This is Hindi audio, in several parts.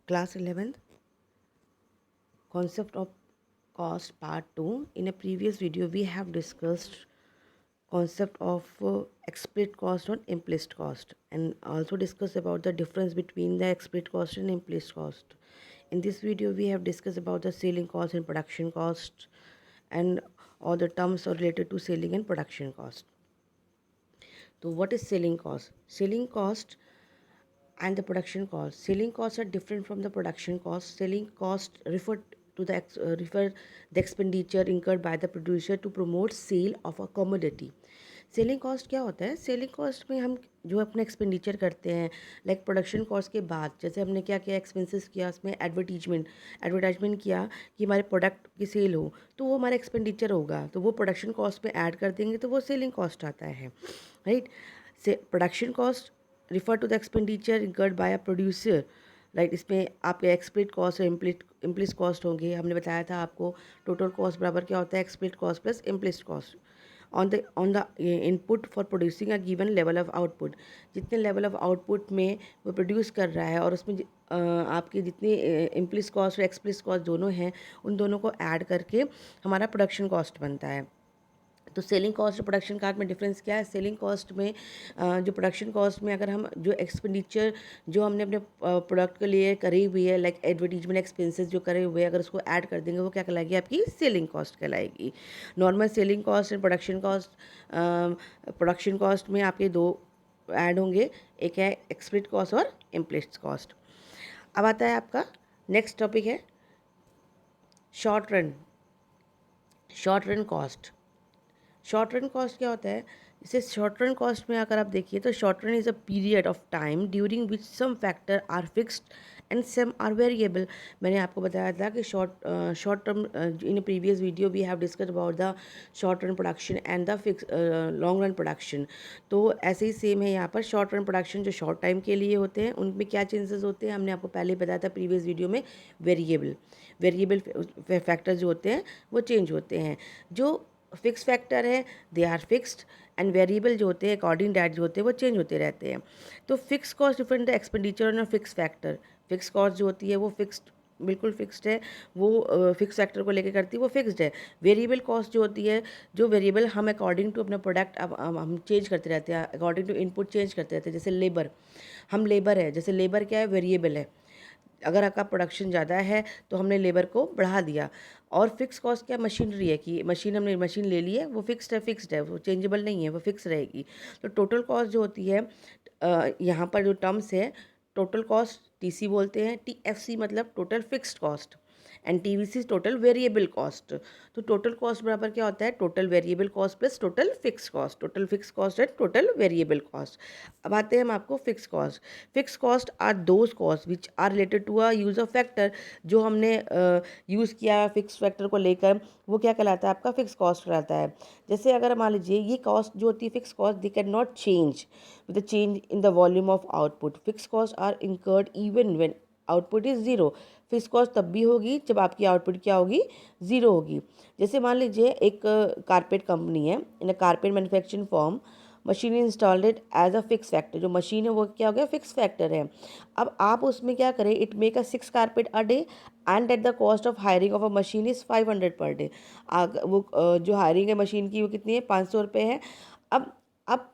Class 11th, Concept of Cost Part 2. In a previous video, we have discussed concept of explicit cost or implicit cost, and also discussed about the difference between the explicit cost and implicit cost. In this video, we have discussed about the selling cost and production cost, and all the terms are related to selling and production cost. So what is selling cost? Selling cost and the production cost. Selling costs are different from the production cost. Selling cost refer the expenditure incurred by the producer to promote sale of a commodity. Selling cost क्या होता है? सेलिंग कॉस्ट में हम जो अपना एक्सपेंडिचर करते हैं, लाइक प्रोडक्शन कॉस्ट के बाद जैसे हमने क्या किया, एक्सपेंसेस किया, उसमें एडवर्टाइजमेंट किया कि हमारे प्रोडक्ट की सेल हो, तो वो हमारा एक्सपेंडिचर होगा, तो वो प्रोडक्शन कॉस्ट में ऐड कर देंगे, तो वो सेलिंग कॉस्ट आता है, राइट. से production cost refer to the expenditure incurred by a producer, right. इसमें आपके एक्सप्लिट कॉस्ट और इम्प्लिस कॉस्ट होंगे. हमने बताया था आपको टोटल कॉस्ट बराबर क्या होता है, explicit cost plus implicit cost on the input for producing a given level of output. जितने लेवल ऑफ आउटपुट में वो प्रोड्यूस कर रहा है और उसमें आपके जितनी इम्प्लिस कॉस्ट और एक्सप्लिस कॉस्ट दोनों हैं, उन दोनों को ऐड करके हमारा प्रोडक्शन कॉस्ट बनता है. तो सेलिंग कॉस्ट और प्रोडक्शन कॉस्ट में डिफरेंस क्या है? सेलिंग कॉस्ट में जो प्रोडक्शन कॉस्ट में अगर हम जो एक्सपेंडिचर जो हमने अपने प्रोडक्ट के लिए करी हुई है, लाइक एडवर्टीजमेंट एक्सपेंसेस जो करे हुए हैं, अगर उसको ऐड कर देंगे वो क्या कहलाएगी? आपकी सेलिंग कॉस्ट कहलाएगी. Normal selling cost and production cost में आपके दो ऐड होंगे, एक है एक्सप्लिट कॉस्ट और इम्प्लिसिट कॉस्ट. अब आता है आपका नेक्स्ट टॉपिक है short run cost. Short run cost क्या होता है? इसे शॉर्ट रन कॉस्ट में अगर आप देखिए तो short run is a period of time during which some factor are fixed and some are variable. मैंने आपको बताया था कि short term in previous video we have discuss about the short run production and the fix long run production. तो ऐसे ही सेम है यहाँ पर. शॉर्ट रन प्रोडक्शन जो शॉर्ट टाइम के लिए होते हैं उनमें क्या चेंजेस होते हैं, हमने आपको पहले बताया था प्रीवियस वीडियो में. वेरिएबल फैक्टर जो होते हैं वो चेंज होते हैं. जो फिक्स फैक्टर है they are fixed, and variable जो होते हैं अकॉर्डिंग डैट जो होते हैं वो चेंज होते रहते हैं. तो fix cost different the expenditure on a fix factor. Fix cost जो होती है वो फिक्स्ड, बिल्कुल फिक्स्ड है, वो फिक्स फैक्टर को लेकर करती है, वो फिक्स्ड है. वेरिएबल कॉस्ट जो होती है, जो वेरिएबल हम अकॉर्डिंग टू अपना प्रोडक्ट अब हम चेंज करते रहते हैं, अकॉर्डिंग टू इनपुट चेंज करते रहते हैं. जैसे लेबर है, जैसे लेबर क्या है, वेरिएबल है. अगर आपका प्रोडक्शन ज़्यादा है तो हमने लेबर को बढ़ा दिया. और फिक्स कॉस्ट क्या, मशीनरी है कि हमने मशीन ले ली है, वो फिक्स्ड है, वो चेंजेबल नहीं है, वो फिक्स रहेगी. तो टोटल कॉस्ट जो होती है यहाँ पर जो टर्म्स है, टोटल कॉस्ट टीसी बोलते हैं, टीएफसी मतलब total fixed cost, and TVC total variable cost. तो टोटल कॉस्ट बराबर क्या होता है, total variable cost plus total fix cost. Total fix cost है टोटल वेरिएबल कॉस्ट. अब आते हैं हम आपको fix cost. Fix cost are those cost which are related to a use of factor. जो हमने यूज़ किया फिक्स फैक्टर को लेकर, वो क्या कहलाता है? आपका फिक्स कॉस्ट कहलाता है. जैसे अगर मान लीजिए ये कॉस्ट जो होती है fix cost, they can not change with the change in the volume of output. Fix cost are incurred even when output is zero. Fix cost तब भी होगी जब आपकी आउटपुट क्या होगी, ज़ीरो होगी. जैसे मान लीजिए एक कारपेट कंपनी है, in a carpet manufacturing form machine installed as a fix factor. जो मशीन है वो क्या हो गया, फिक्स फैक्टर है. अब आप उसमें क्या करें, it make a 6 carpet a day and at the cost of hiring of a machine is 500 per day. वो जो हायरिंग है मशीन की वो कितनी है, 500 रुपये है. अब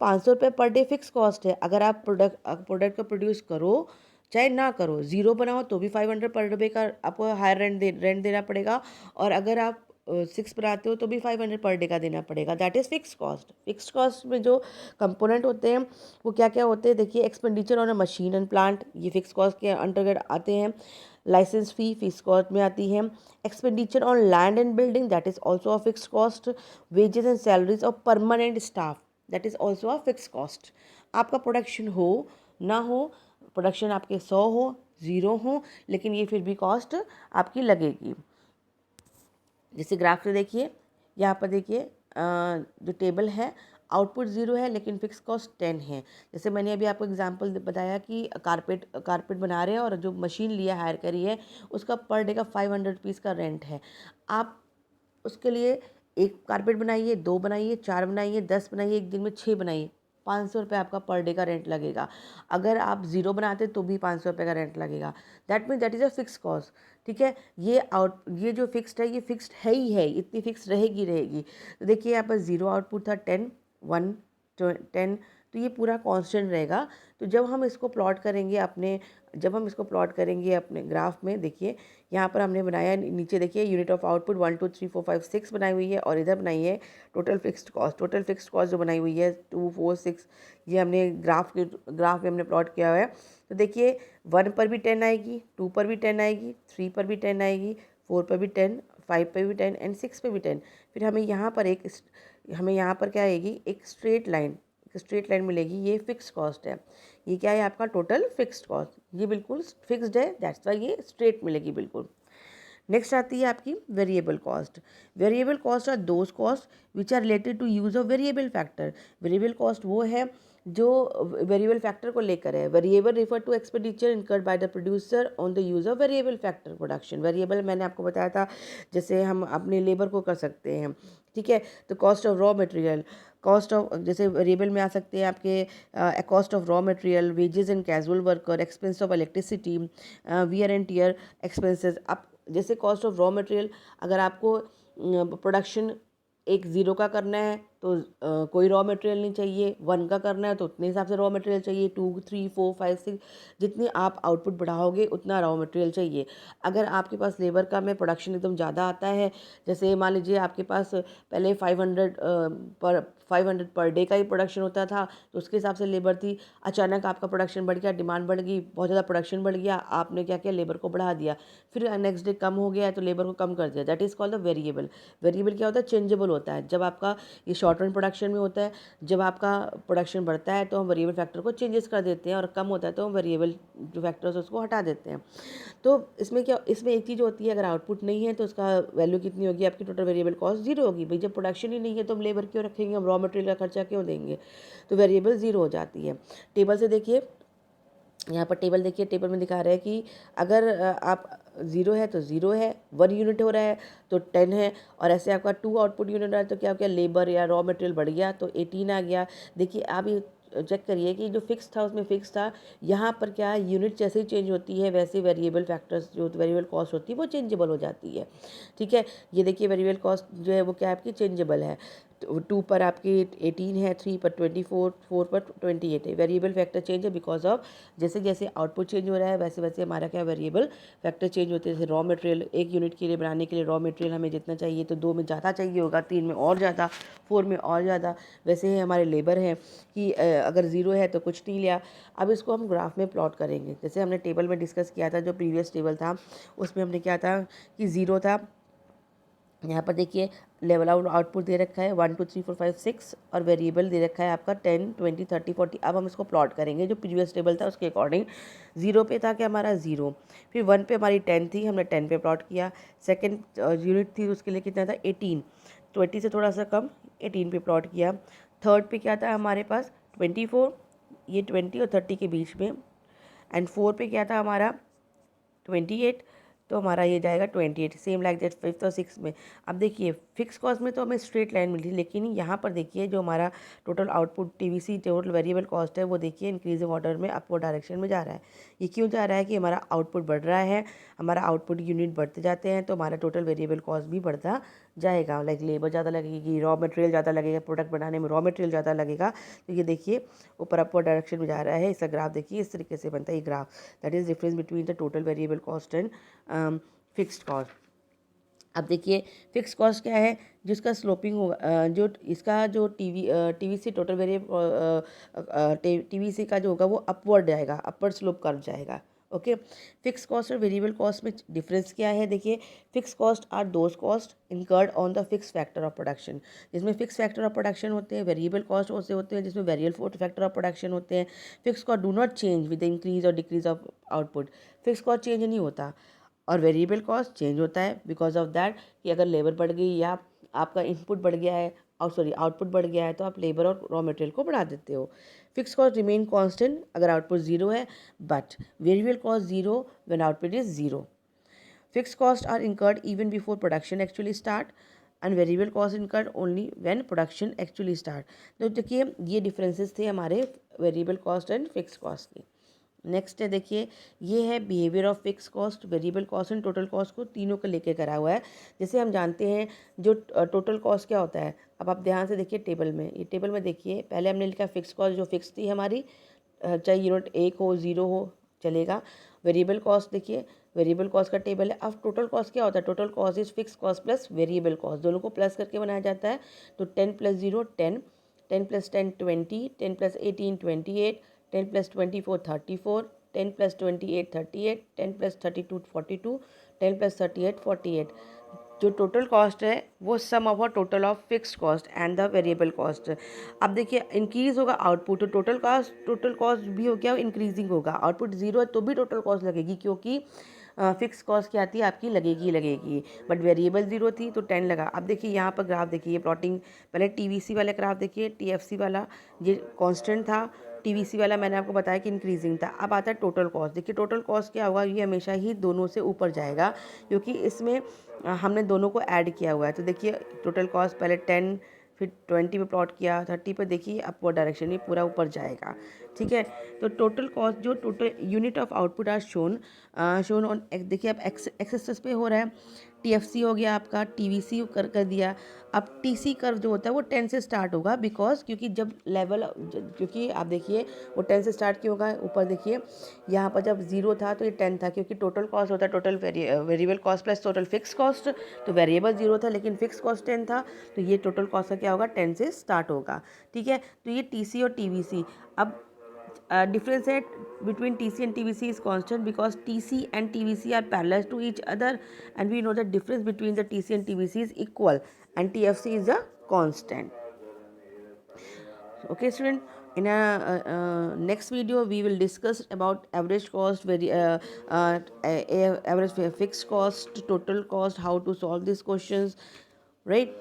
500 रुपये पर डे फिक्स कॉस्ट है. अगर आप प्रोडक्ट को प्रोड्यूस करो चाहे ना करो, ज़ीरो बनाओ तो भी 500 पर डे का आपको हायर रेंट देना पड़ेगा. और अगर आप 6 बनाते हो तो भी 500 पर डे का देना पड़ेगा. That is fix cost. Fix cost में जो कंपोनेंट होते हैं वो क्या क्या होते हैं, देखिए. Expenditure on a machine and plant, ये फिक्स कॉस्ट के अंतर्गत आते हैं. लाइसेंस फ़ी फिक्स कॉस्ट में आती है. Expenditure on land and building, that is also a fix cost. Wages and salaries of permanent staff, that is also a fix cost. आपका प्रोडक्शन हो ना हो, प्रोडक्शन आपके 100 हो, ज़ीरो हो, लेकिन ये फिर भी कॉस्ट आपकी लगेगी. जैसे ग्राफ से देखिए, यहाँ पर देखिए जो टेबल है, आउटपुट ज़ीरो है लेकिन फिक्स कॉस्ट 10 है. जैसे मैंने अभी आपको एग्जांपल बताया कि कारपेट बना रहे हैं और जो मशीन लिया हायर करी है उसका पर डे का 500 रुपीज़ का रेंट है. आप उसके लिए एक कारपेट बनाइए, 2 बनाइए, 4 बनाइए, 10 बनाइए, एक दिन में 6 बनाइए, ₹500 आपका पर डे का रेंट लगेगा। अगर आप ज़ीरो बनाते तो भी ₹500 का रेंट लगेगा। That mean that is a fix cost, ठीक है। ये जो फिक्स्ड है ये फिक्स्ड है ही है, इतनी फिक्स रहेगी रहेगी। तो देखिए यहाँ पर ज़ीरो आउटपुट था 10, 1, 10, तो ये पूरा कांस्टेंट रहेगा। तो जब हम इसको प्लॉट करेंगे अपने ग्राफ में, देखिए यहाँ पर हमने बनाया नीचे, देखिए यूनिट ऑफ आउटपुट 1 2 3 4 5 6 बनाई हुई है, और इधर बनाई है टोटल फिक्स्ड कॉस्ट जो बनाई हुई है 2 4 6, ये हमने ग्राफ में हमने प्लॉट किया हुआ है। तो देखिए 1 पर भी 10 आएगी, 2 पर भी 10 आएगी, 3 पर भी 10 आएगी, 4 पर भी 10, 5 पर भी 10 एंड 6 पर भी 10। फिर हमें यहाँ पर क्या आएगी, एक स्ट्रेट लाइन मिलेगी, ये फिक्स कॉस्ट है। ये क्या है आपका टोटल फिक्स्ड कॉस्ट, ये बिल्कुल फिक्स्ड है, दैट्स वाई ये स्ट्रेट मिलेगी बिल्कुल। नेक्स्ट आती है आपकी variable cost. Variable cost are those cost which are related to use of variable factor. Variable cost वो है जो वेरिएबल फैक्टर को लेकर है। Variable refer to expenditure incurred by the producer on the use of variable factor production. Variable मैंने आपको बताया था, जैसे हम अपने लेबर को कर सकते हैं, ठीक है। तो cost of raw material, cost of, जैसे वेरिएबल में आ सकते हैं आपके cost of raw material, wages and casual worker, expense of electricity, wear and tear expenses. आप जैसे कॉस्ट ऑफ रॉ मटेरियल, अगर आपको प्रोडक्शन एक ज़ीरो का करना है तो कोई रॉ मटेरियल नहीं चाहिए, 1 का करना है तो उतने हिसाब से रॉ मटेरियल चाहिए, 2 3 4 5 6, जितनी आप आउटपुट बढ़ाओगे उतना रॉ मटेरियल चाहिए। अगर आपके पास लेबर का में प्रोडक्शन एकदम ज़्यादा आता है, जैसे मान लीजिए आपके पास पहले 500 पर डे का ही प्रोडक्शन होता था, तो उसके हिसाब से लेबर थी। अचानक आपका प्रोडक्शन बढ़ गया, डिमांड बढ़ गई, बहुत ज़्यादा प्रोडक्शन बढ़ गया, आपने क्या किया, लेबर को बढ़ा दिया। फिर नेक्स्ट डे कम हो गया तो लेबर को कम कर दिया। That is called the variable. Variable क्या होता है, चेंजेबल होता है। जब आपका ये शॉर्ट रन प्रोडक्शन में होता है, जब आपका प्रोडक्शन बढ़ता है तो हम वेरिएबल फैक्टर को चेंजेस कर देते हैं, और कम होता है तो हम वेरिएबल जो फैक्टर्स उसको हटा देते हैं। तो इसमें एक चीज़ होती है, अगर आउटपुट नहीं है तो उसका वैल्यू कितनी होगी, आपकी टोटल वेरिएबल कॉस्ट ज़ीरो होगी। भाई जब प्रोडक्शन ही नहीं है तो हम लेबर क्यों रखेंगे, हम रॉ मटेरियल का खर्चा क्यों देंगे, तो वेरिएबल ज़ीरो हो जाती है। टेबल से देखिए, यहाँ पर टेबल देखिए, टेबल में दिखा रहा है कि अगर आप ज़ीरो है तो ज़ीरो है, 1 यूनिट हो रहा है तो 10 है, और ऐसे आपका 2 आउटपुट यूनिट रहा है तो क्या हो गया, लेबर या रॉ मटेरियल बढ़ गया तो 18 आ गया। देखिए आप ये चेक करिए कि जो फिक्स था उसमें फिक्स था, यहाँ पर क्या है, यूनिट जैसे ही चेंज होती है वैसे वेरिएबल फैक्टर्स जो वेरिएबल कॉस्ट होती है वो चेंजेबल हो जाती है, ठीक है। ये देखिए वेरिएबल कॉस्ट जो है वो क्या है, आपकी चेंजेबल है। 2 पर आपकी 18 है, 3 पर 24, 4 पर 28 है। वेरिएबल फैक्टर चेंज है बिकॉज ऑफ जैसे जैसे आउटपुट चेंज हो रहा है वैसे वैसे हमारा क्या वेरिएबल फैक्टर चेंज होते हैं। जैसे रॉ मटेरियल, एक यूनिट के लिए बनाने के लिए रॉ मटेरियल हमें जितना चाहिए तो 2 में ज़्यादा चाहिए होगा, 3 में और ज़्यादा, 4 में और ज़्यादा। वैसे ही हमारे लेबर हैं कि अगर ज़ीरो है तो कुछ नहीं लिया। अब इसको हम ग्राफ में प्लॉट करेंगे, जैसे हमने टेबल में डिस्कस किया था, जो प्रीवियस टेबल था उसमें हमने क्या था कि ज़ीरो था। यहाँ पर देखिए लेवल आउटपुट दे रखा है 1 2 3 4 5 6, और वेरिएबल दे रखा है आपका 10 20 30 40। अब हम इसको प्लॉट करेंगे, जो प्रीवियस टेबल था उसके अकॉर्डिंग। ज़ीरो पे था कि हमारा ज़ीरो, फिर 1 पे हमारी 10 थी, हमने 10 पे प्लॉट किया। सेकंड यूनिट थी उसके लिए कितना था 18, 20 से थोड़ा सा कम, 18 पे प्लॉट किया। थर्ड पे क्या था हमारे पास 24, ये 20 और 30 के बीच में, एंड 4 पे क्या था हमारा 28, तो हमारा ये जाएगा 28। सेम लाइक दैट फिफ्थ और सिक्स में। अब देखिए फिक्स कॉस्ट में तो हमें स्ट्रेट लाइन मिली, लेकिन यहाँ पर देखिए जो हमारा total output TVC total variable cost है वो देखिए इंक्रीजिंग ऑर्डर में अपवर्ड डायरेक्शन में जा रहा है। ये क्यों जा रहा है कि हमारा आउटपुट बढ़ रहा है, हमारा आउटपुट यूनिट बढ़ते जाते हैं तो हमारा टोटल वेरिएबल कॉस्ट भी बढ़ता जाएगा। लाइक लेबर ज़्यादा लगेगी, रॉ मटेरियल ज़्यादा लगेगा, प्रोडक्ट बनाने में रॉ मटेरियल ज़्यादा लगेगा। तो ये देखिए ऊपर अपवर्ड डायरेक्शन में जा रहा है। इसका ग्राफ देखिए इस तरीके से बनता है ये graph, that is difference between the total variable cost and fixed cost. अब देखिए फिक्स कॉस्ट क्या है, जिसका स्लोपिंग होगा, जो इसका जो टीवीसी टोटल वेरिएबल टीवीसी का जो होगा वो अपवर्ड जाएगा, अपवर्ड स्लोप कर्व जाएगा। ओके, फिक्स कॉस्ट और वेरिएबल कॉस्ट में डिफरेंस क्या है, देखिए fix cost are those cost incurred on the fix factor of production, जिसमें फिक्स फैक्टर ऑफ प्रोडक्शन होते हैं। वेरिएबल कॉस्ट ऐसे होते हैं जिसमें वेरिएबल फैक्टर ऑफ प्रोडक्शन होते हैं। Fix cost do not change with the increase और decrease of output. Fix cost change नहीं होता, और वेरिएबल कॉस्ट चेंज होता है बिकॉज ऑफ दैट कि अगर लेबर बढ़ गई या आपका इनपुट बढ़ गया है और आउटपुट बढ़ गया है तो आप लेबर और रॉ मटेरियल को बढ़ा देते हो। फिक्स कॉस्ट रिमेन कांस्टेंट अगर आउटपुट ज़ीरो है, but variable cost zero when output is zero. Fix cost are incurred even before production actually start. And variable cost incurred only when production actually start. तो देखिए ये डिफरेंसेस थे हमारे variable cost and fix cost के। नेक्स्ट है देखिए, ये है behaviour of fix cost, variable cost and total cost को तीनों को लेके करा हुआ है। जैसे हम जानते हैं जो टोटल कॉस्ट क्या होता है, अब आप ध्यान से देखिए टेबल में, ये टेबल में देखिए पहले हमने लिखा फिक्स कॉस्ट जो फिक्स थी हमारी, चाहे यूनिट 1 हो 0 हो चलेगा। वेरिएबल कॉस्ट देखिए, वेरिएबल कॉस्ट का टेबल है। अब टोटल कॉस्ट क्या होता है, total cost is fix cost plus variable cost, दोनों को प्लस करके बनाया जाता है। तो 10 + 0 10, 10 + 10 20, 10 + 18 28, 10 + 24 34, 10 + 28 38, 10 + 32 42, 10 + 38 48। जो टोटल कॉस्ट है वो sum of a total of fixed cost and the variable cost. अब देखिए इंक्रीज होगा आउटपुट तो टोटल कॉस्ट भी हो गया इंक्रीजिंग होगा। आउटपुट 0 है तो भी टोटल कॉस्ट लगेगी, क्योंकि फिक्स कॉस्ट क्या आती है आपकी, लगेगी। बट वेरिएबल 0 थी तो 10 लगा। अब देखिए यहाँ पर ग्राफ देखिए, ये प्लॉटिंग, पहले टीवीसी वाला ग्राफ देखिए, टीएफसी वाला ये कांस्टेंट था, टीवीसी वाला मैंने आपको बताया कि इंक्रीजिंग था। अब आता है टोटल कॉस्ट। देखिए टोटल कॉस्ट क्या होगा, ये हमेशा ही दोनों से ऊपर जाएगा, क्योंकि इसमें हमने दोनों को ऐड किया हुआ है। तो देखिए टोटल कॉस्ट पहले 10 फिर 20 पे प्लॉट किया, 30 पे देखिए अपवर्ड डायरेक्शन, ये पूरा ऊपर जाएगा। ठीक है, तो टोटल कॉस्ट जो total unit of output are shown on, देखिए अब एक्स एक्सेस पे हो रहा है, टीएफसी हो गया आपका, टीवीसी कर दिया। अब टीसी कर्व जो होता है वो 10 से स्टार्ट होगा, बिकॉज क्योंकि जब लेवल, क्योंकि आप देखिए वो 10 से स्टार्ट क्यों होगा, ऊपर देखिए यहाँ पर जब 0 था तो ये 10 था, क्योंकि टोटल कॉस्ट होता है total variable cost plus total fix cost. तो वेरिएबल 0 था लेकिन फिक्स कॉस्ट 10 था, तो ये टोटल कॉस्ट का क्या होगा, 10 से स्टार्ट होगा। ठीक है, तो ये टीसी और टीवीसी। अब difference है between TC and TVC is constant because TC and TVC are parallel to each other, and we know the difference between the TC and TVC is equal and TFC is a constant. Okay student, in a next video we will discuss about average cost, average fixed cost, total cost, how to solve these questions, right?